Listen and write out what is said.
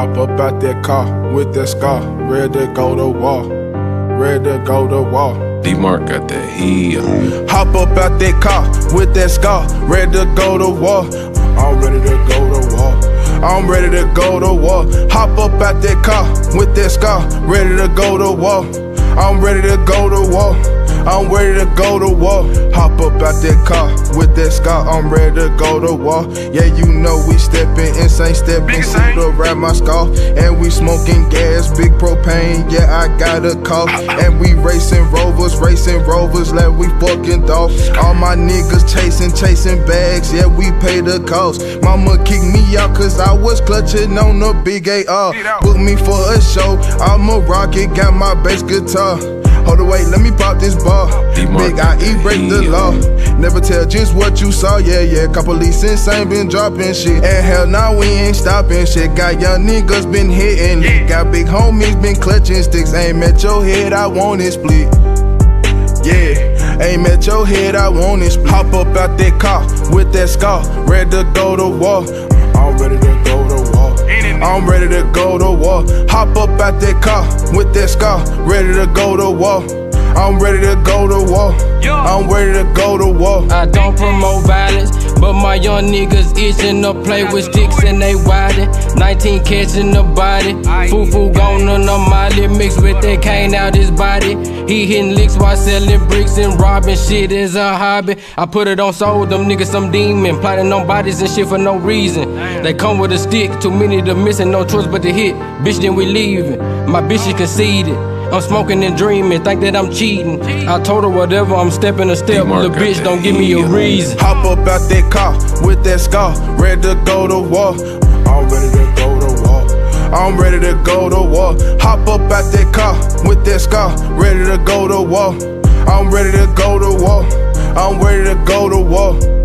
Hop up out that car with that scar, ready to go to war, ready to go to war. D-Mark got that heel. Hop up out that car with that scar, ready to go to war. I'm ready to go to war. I'm ready to go to war. Hop up out that car with that scar, ready to go to war. I'm ready to go to war. I'm ready to go to war. Hop up out that car with that scar, I'm ready to go to war. Yeah, you know we steppin' insane, steppin' to ride my scar. And we smoking gas, big propane, yeah, I got a cough. And we racing rovers, like we fucking off. All my niggas chasing bags, yeah, we pay the cost. Mama kicked me out cause I was clutching on the big AR. Book me for a show, I'm a rocket, got my bass guitar. Hold on, wait, let me pop this bar. Big IE break the law. Never tell just what you saw, yeah. Couple police insane been dropping shit. And hell nah, we ain't stopping shit. Got young niggas been hitting it. Got big homies been clutching sticks. Aim at your head, I want it split. Yeah, aim at your head, I want it split. Hop up out that car with that scar, ready to go to war. I'm ready to go to war. I'm ready to go to war. Hop up out that car with that scar, ready to go to war. I'm ready to go to war. I'm ready to go to war. I don't promote violence, but my young niggas itching to play with sticks and they wildin'. 19 catching the body. Foo gone on the molly, mixed with that cane out his body. He hitting licks while selling bricks and robbing shit is a hobby. I put it on soul, them niggas some demon, plotting on bodies and shit for no reason. They come with a stick, too many to miss and no choice but to hit. Bitch, then we leaving. My bitch is conceited. I'm smoking and dreaming, think that I'm cheating. I told her whatever, I'm stepping a step. The bitch don't give me a reason. Hop up out that car with that scar, ready to go to war. I'm ready to go to war. I'm ready to go to war. Hop up out that car with that scar, ready to go to war. I'm ready to go to war. I'm ready to go to war.